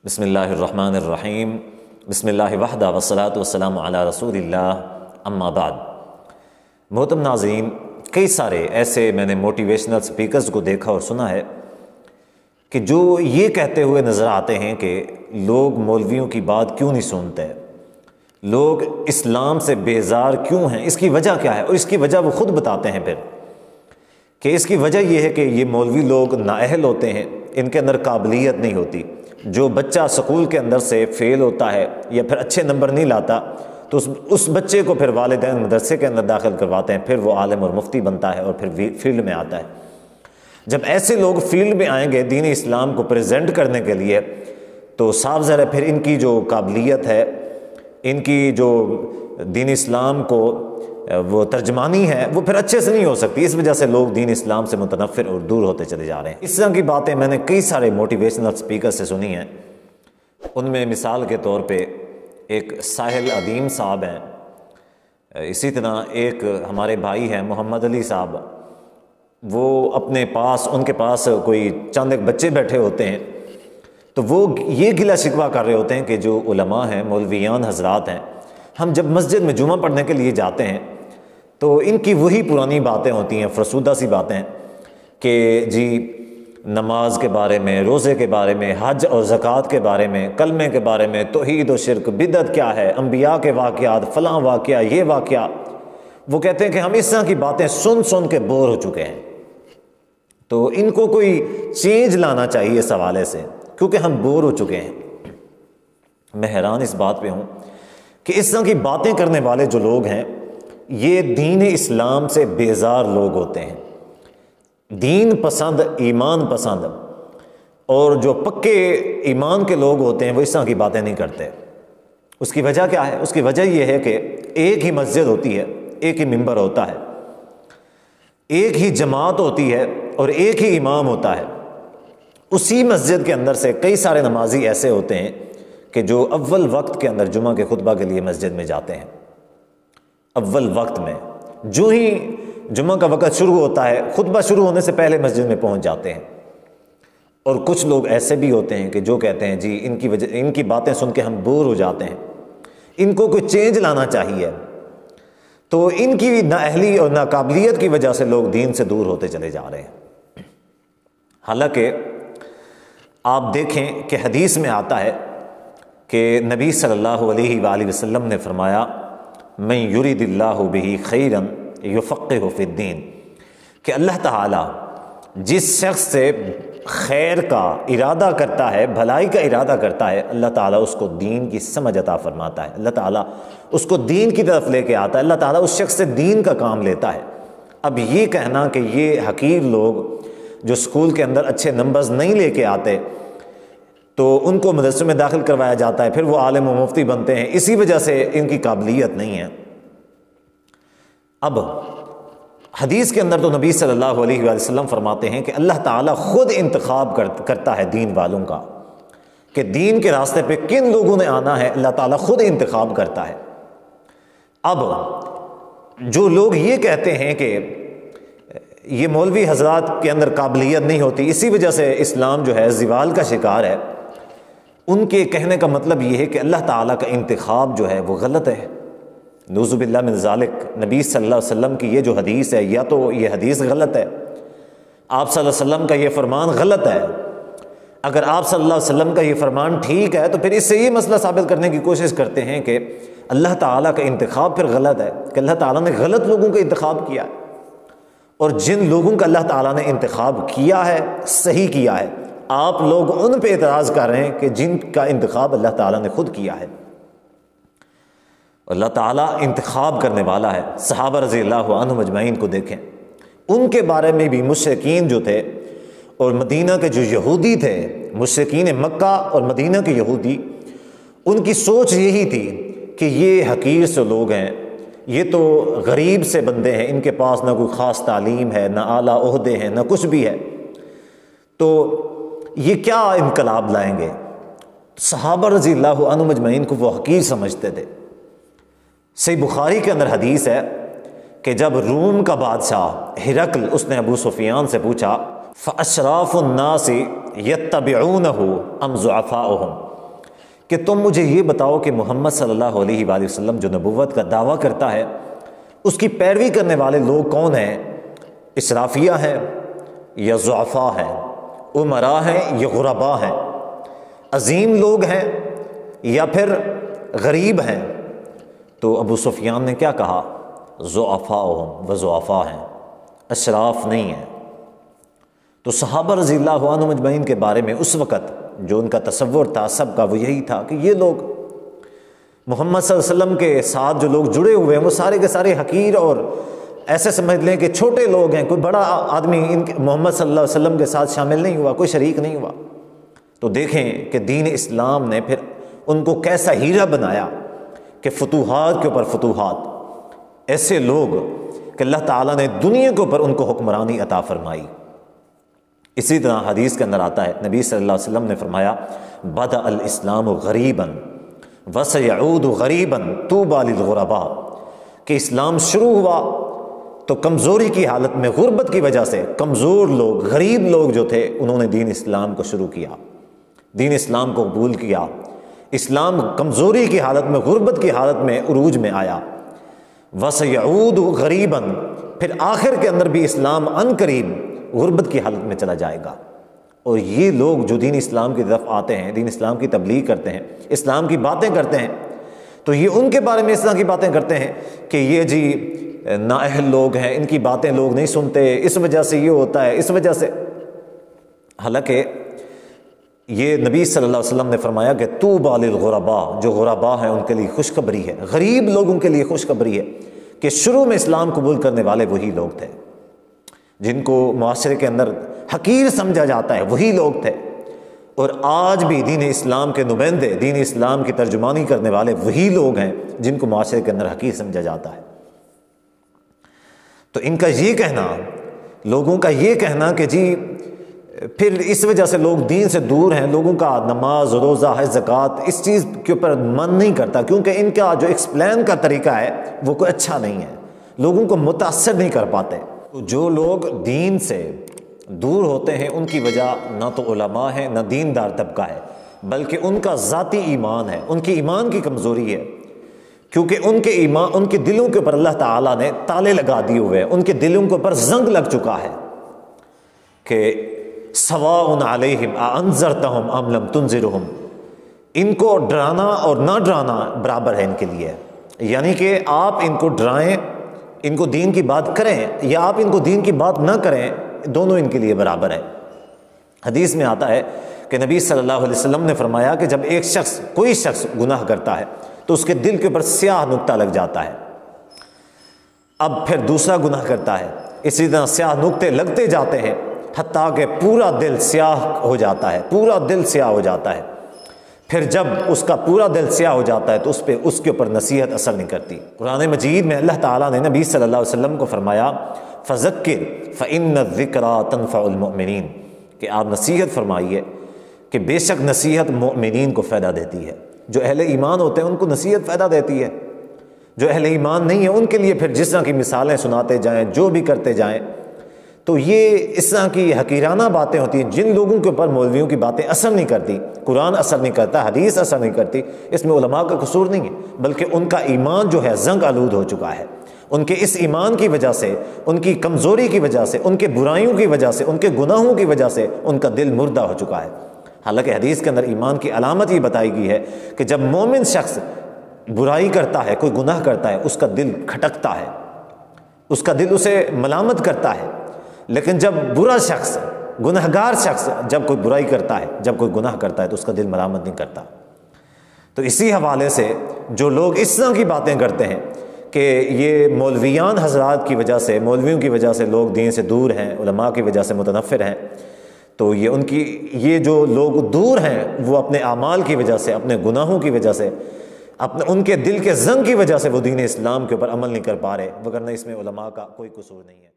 بسم اللہ الرحمن الرحیم بسم اللہ وحدہ والصلاۃ والسلام علی رسول اللہ اما بعد۔ محترم ناظرین، کئی سارے ایسے میں نے موٹیویشنل سپیکرز کو دیکھا اور سنا ہے کہ جو یہ کہتے ہوئے نظر آتے ہیں کہ لوگ مولویوں کی بات کیوں نہیں سنتے، لوگ اسلام سے بیزار کیوں ہیں، اس کی وجہ کیا ہے؟ اور اس کی وجہ وہ خود بتاتے ہیں پھر کہ اس کی وجہ یہ ہے کہ یہ مولوی لوگ نااہل ہوتے ہیں، ان کے اندر قابلیت نہیں ہوتی۔ جو بچہ سکول کے اندر سے فیل ہوتا ہے یا پھر اچھے نمبر نہیں لاتا تو اس بچے کو پھر والدین مدرسے کے اندر داخل کرواتے ہیں، پھر وہ عالم اور مفتی بنتا ہے اور پھر فیلڈ میں آتا ہے۔ جب ایسے لوگ فیلڈ میں آئیں گے دین اسلام کو پریزنٹ کرنے کے لیے تو صاف ظاہر ہے پھر ان کی جو قابلیت ہے، ان کی جو دین اسلام کو وہ ترجمانی ہے وہ پھر اچھے سے نہیں ہو سکتی۔ اس وجہ سے لوگ دین اسلام سے متنفر اور دور ہوتے چلے جا رہے ہیں۔ اس طرح کی باتیں میں نے کئی سارے موٹیویشنل سپیکر سے سنی ہیں۔ ان میں مثال کے طور پہ ایک ساحل عدیم صاحب ہیں، اسی طرح ایک ہمارے بھائی ہیں محمد علی صاحب، وہ اپنے پاس ان کے پاس کوئی چند ایک بچے بیٹھے ہوتے ہیں تو وہ یہ گلہ شکوہ کر رہے ہوتے ہیں کہ جو علماء ہیں، مولویان حضرات ہیں، ہم جب مسجد میں جمعہ پڑھنے کے لیے جاتے ہیں تو ان کی وہی پرانی باتیں ہوتی ہیں، فرسودہ سی باتیں کہ جی نماز کے بارے میں، روزے کے بارے میں، حج اور زکوٰۃ کے بارے میں، کلمے کے بارے میں، توحید و شرک، بدعت کیا ہے، انبیاء کے واقعات، فلاں واقعہ، یہ واقعہ۔ وہ کہتے ہیں کہ ہم اس طرح کی باتیں سن سن کے بور ہو چکے ہیں، تو ان کو کوئی چینج لانا چاہیے اس حوالے سے، کیونکہ ہم بور ہو چکے ہیں۔ میں حیران اس بات پہ ہوں کہ اس طرح کی باتیں کرنے والے جو لوگ ہیں یہ دین اسلام سے بیزار لوگ ہوتے ہیں، دین پسند، ایمان پسند، اور جو پکے ایمان کے لوگ ہوتے ہیں وہ اس طرح کی باتیں نہیں کرتے۔ اس کی وجہ کیا ہے؟ اس کی وجہ یہ ہے کہ ایک ہی مسجد ہوتی ہے، ایک ہی ممبر ہوتا ہے، ایک ہی جماعت ہوتی ہے اور ایک ہی امام ہوتا ہے۔ اسی مسجد کے اندر سے کئی سارے نمازی ایسے ہوتے ہیں کہ جو اول وقت کے اندر جمعہ کے خطبہ کے لیے مسجد میں جاتے ہیں، اول وقت میں جو ہی جمعہ کا وقت شروع ہوتا ہے خطبہ شروع ہونے سے پہلے مسجد میں پہنچ جاتے ہیں۔ اور کچھ لوگ ایسے بھی ہوتے ہیں کہ جو کہتے ہیں جی ان کی باتیں سن کے ہم بور ہو جاتے ہیں، ان کو کوئی چینج لانا چاہیے۔ تو ان کی نااہلی اور ناقابلیت کی وجہ سے لوگ دین سے دور ہوتے چلے جا رہے ہیں۔ حالانکہ آپ دیکھیں کہ حدیث میں آتا ہے کہ نبی صلی اللہ علیہ وآلہ وسلم نے فرمایا من یرید اللہ بہ خیرا یفقہہ فی الدین، کہ اللہ تعالیٰ جس شخص سے خیر کا ارادہ کرتا ہے، بھلائی کا ارادہ کرتا ہے، اللہ تعالیٰ اس کو دین کی سمجھ عطا فرماتا ہے، اللہ تعالیٰ اس کو دین کی طرف لے کے آتا ہے، اللہ تعالیٰ اس شخص سے دین کا کام لیتا ہے۔ اب یہ کہنا کہ یہ حقیر لوگ جو اسکول کے اندر اچھے نمبرز نہیں لے کے آتے تو ان کو مدرسے میں داخل کروایا جاتا ہے، پھر وہ عالم و مفتی بنتے ہیں، اسی وجہ سے ان کی قابلیت نہیں ہے۔ اب حدیث کے اندر تو نبی صلی اللہ علیہ وآلہ وسلم فرماتے ہیں کہ اللہ تعالیٰ خود انتخاب کرتا ہے دین والوں کا، کہ دین کے راستے پہ کن لوگوں نے آنا ہے، اللہ تعالیٰ خود انتخاب کرتا ہے۔ اب جو لوگ یہ کہتے ہیں کہ یہ مولوی حضرات کے اندر قابلیت نہیں ہوتی، اسی وجہ سے اسلام جو ہے زوال کا شکار ہے، ان کے کہنے کا مطلب یہ ہے کہ اللہ تعالیٰ کا انتخاب جو ہے وہ غلط ہے۔ نعوذ باللہ من ذالک، نبی صلی اللہ علیہ وسلم کی یہ جو حدیث ہے، یا تو یہ حدیث غلط ہے، آپ صلی اللہ علیہ وسلم کا یہ فرمان غلط ہے۔ اگر آپ صلی اللہ علیہ وسلم کا یہ فرمان ٹھیک ہے تو پھر اس سے یہ مسئلہ ثابت کرنے کی کوشش کرتے ہیں کہ اللہ تعالیٰ کا انتخاب پھر غلط ہے، کہ اللہ تعالیٰ نے غلط لوگوں کا انتخاب کیا ہے، اور جن لوگوں کا اللہ تعالیٰ نے انتخاب کیا ہے صحیح کیا ہے، آپ لوگ ان پہ اعتراض کر رہے ہیں کہ جن کا انتخاب اللہ تعالیٰ نے خود کیا ہے۔ اللہ تعالیٰ انتخاب کرنے والا ہے۔ صحابہ رضی اللہ عنہم اجمعین کو دیکھیں، ان کے بارے میں بھی مشرکین جو تھے اور مدینہ کے جو یہودی تھے، مشرکین مکہ اور مدینہ کے یہودی، ان کی سوچ یہی تھی کہ یہ حقیر سے لوگ ہیں، یہ تو غریب سے بندے ہیں، ان کے پاس نہ کوئی خاص تعلیم ہے، نہ اعلیٰ عہدے ہیں، نہ کچھ بھی ہے، تو یہ کیا انقلاب لائیں گے۔ صحابہ رضی اللہ عنہم اجمعین کو وہ حقیر سمجھتے تھے۔ صحیح بخاری کے اندر حدیث ہے کہ جب روم کا بادشاہ ہرقل، اس نے ابو سفیان سے پوچھا فَأَشْرَافُ النَّاسِ يَتَّبِعُونَهُ أَمْ ضُعَفَاؤُهُمْ، کہ تم مجھے یہ بتاؤ کہ محمد صلی اللہ علیہ وآلہ وسلم جو نبوت کا دعویٰ کرتا ہے اس کی پیروی کرنے والے لوگ کون ہیں؟ اشرافیہ ہیں یا ضعفاء ہیں؟ امراء ہیں یا غرباء ہیں؟ عظیم لوگ ہیں یا پھر غریب ہیں؟ تو ابو سفیان نے کیا کہا؟ ضعفاء و ضعفاء ہیں، اشراف نہیں ہیں۔ تو صحابہ رضی اللہ عنہم اجمعین کے بارے میں اس وقت جو ان کا تصور تھا سب کا وہ یہی تھا کہ یہ لوگ محمد صلی اللہ علیہ وسلم کے ساتھ جو لوگ جڑے ہوئے ہیں وہ سارے کے سارے حقیر اور ایسے سمجھ لیں کہ چھوٹے لوگ ہیں، کوئی بڑا آدمی محمد صلی اللہ علیہ وسلم کے ساتھ شامل نہیں ہوا، کوئی شریک نہیں ہوا۔ تو دیکھیں کہ دین اسلام نے پھر ان کو کیسا ہیرا بنایا کہ فتوحات کے اوپر فتوحات، ایسے لوگ کہ اللہ تعالیٰ نے دنیا کے اوپر ان کو حکمرانی عطا فرمائی۔ اسی طرح حدیث کے اندر آتا ہے، نبی صلی اللہ علیہ وسلم نے فرمایا بدأ الاسلام غریباً وسیعود غریباً طوبی للغرباء، کہ اسلام شروع ہوا تو کمزوری کی حالت میں، غربت کی وجہ سے کمزور لوگ، غریب لوگ جو تھے انہوں نے دین اسلام کو شروع کیا، دین اسلام کو قبول کیا۔ اسلام کمزوری کی حالت میں، غربت کی حالت میں عروج میں آیا۔ وسیعود غریباً، پھر آخر کے اندر بھی اسلام ان قریب غربت کی حالت میں چلا جائے گا۔ اور یہ لوگ جو دین اسلام کی طرف آتے ہیں، دین اسلام کی تبلیغ کرتے ہیں، اسلام کی باتیں کرتے ہیں، تو یہ ان کے بارے میں اس طرح کی باتیں کرتے ہیں کہ یہ جی نااہل لوگ ہیں، ان کی باتیں لوگ نہیں سنتے، اس وجہ سے یہ ہوتا ہے، اس وجہ سے۔ حالانکہ یہ نبی صلی اللہ علیہ وسلم نے فرمایا کہ طوبی للغرباء، جو غرباء ہیں ان کے لیے خوشخبری ہے، غریب لوگوں کے لیے خوشخبری ہے کہ شروع میں اسلام قبول کرنے والے وہی لوگ تھے، جن کو معاشرے کے اندر حقیر سمجھا جاتا ہے وہی لوگ تھے، اور آج بھی دین اسلام کے نمائندے، دین اسلام کی ترجمانی کرنے والے وہی لوگ ہیں جن کو معاشرے کے اندر حقیر سمجھا جاتا ہے۔ تو ان کا یہ کہنا، لوگوں کا یہ کہنا کہ جی پھر اس وجہ سے لوگ دین سے دور ہیں، لوگوں کا نماز، روزہ، حج، زکوٰۃ اس چیز کے اوپر من نہیں کرتا، کیونکہ ان کا جو ایکسپلین کا طریقہ ہے وہ کوئی اچھا نہیں ہے، لوگوں کو متاثر نہیں کر پاتے۔ تو جو لوگ دین سے دور ہوتے ہیں ان کی وجہ نہ تو علماء ہیں نہ دیندار طبقہ ہے، بلکہ ان کا ذاتی ایمان ہے، ان کی ایمان کی کمزوری ہے، کیونکہ ان کے ایمان، ان کے دلوں کے اوپر اللہ تعالیٰ نے تالے لگا دیے ہوئے ہیں، ان کے دلوں کے اوپر زنگ لگ چکا ہے کہ سواء علیہم اانذرتہم ام لم تنذرہم، ان کو ڈرانا اور نہ ڈرانا برابر ہے ان کے لیے، یعنی کہ آپ ان کو ڈرائیں، ان کو دین کی بات کریں، یا آپ ان کو دین کی بات نہ کریں، دونوں ان کے لیے برابر ہے۔ حدیث میں آتا ہے کہ نبی صلی اللہ علیہ وسلم نے فرمایا کہ جب ایک شخص، کوئی شخص گناہ کرتا ہے تو اس کے دل کے اوپر سیاہ نقطہ لگ جاتا ہے، اب پھر دوسرا گناہ کرتا ہے، اسی طرح سیاہ نقطے لگتے جاتے ہیں حتیٰ کہ پورا دل سیاہ ہو جاتا ہے، پورا دل سیاہ ہو جاتا ہے۔ پھر جب اس کا پورا دل سیاہ ہو جاتا ہے تو اس کے اوپر نصیحت اثر نہیں کرتی۔ قرآن مجید میں اللہ تعالیٰ نے نبی صلی اللہ علیہ وسلم کو فرمایا فذکر فإن الذکریٰ تنفع المؤمنین، کہ آپ نصیحت فرمائیے کہ بے شک نصیحت مؤمنین کو فائدہ دیتی ہے، جو اہل ایمان ہوتے ہیں ان کو نصیحت فائدہ دیتی ہے، جو اہل ایمان نہیں ہے ان کے لیے پھر جس طرح کی مثالیں سناتے جائیں، جو بھی کرتے جائیں، تو یہ اس طرح کی حقیرانہ باتیں ہوتی ہیں جن لوگوں کے اوپر مولویوں کی باتیں اثر نہیں کرتی، قرآن اثر نہیں کرتا، حدیث اثر نہیں کرتی، اس میں علماء کا قصور نہیں ہے، بلکہ ان کا ایمان جو ہے زنگ آلود ہو چکا ہے، ان کے اس ایمان کی وجہ سے، ان کی کمزوری کی وجہ سے، ان کے برائیوں کی وجہ سے، ان کے گناہوں کی وجہ سے ان کا دل مردہ ہو چکا ہے۔ حالانکہ حدیث کے اندر ایمان کی علامت یہ بتائی گئی ہے کہ جب مومن شخص برائی کرتا ہے، کوئی گناہ کرتا ہے، اس کا دل کھٹکتا ہے، اس کا دل اسے ملامت کرتا ہے، لیکن جب برا شخص، گنہگار شخص جب کوئی برائی کرتا ہے، جب کوئی گناہ کرتا ہے تو اس کا دل ملامت نہیں کرتا۔ تو اسی حوالے سے جو لوگ اس طرح کی باتیں کرتے ہیں کہ یہ مولویان حضرات کی وجہ سے، مولویوں کی وجہ سے لوگ دین سے دور ہیں، علماء کی وجہ سے متنفر ہیں، تو یہ ان کی، یہ جو لوگ دور ہیں وہ اپنے اعمال کی وجہ سے، اپنے گناہوں کی وجہ سے، ان کے دل کے زنگ کی وجہ سے وہ دین اسلام کے اوپر عمل نہیں کر پا رہے، وگرنہ اس میں علماء کا کوئی قصور نہیں ہے۔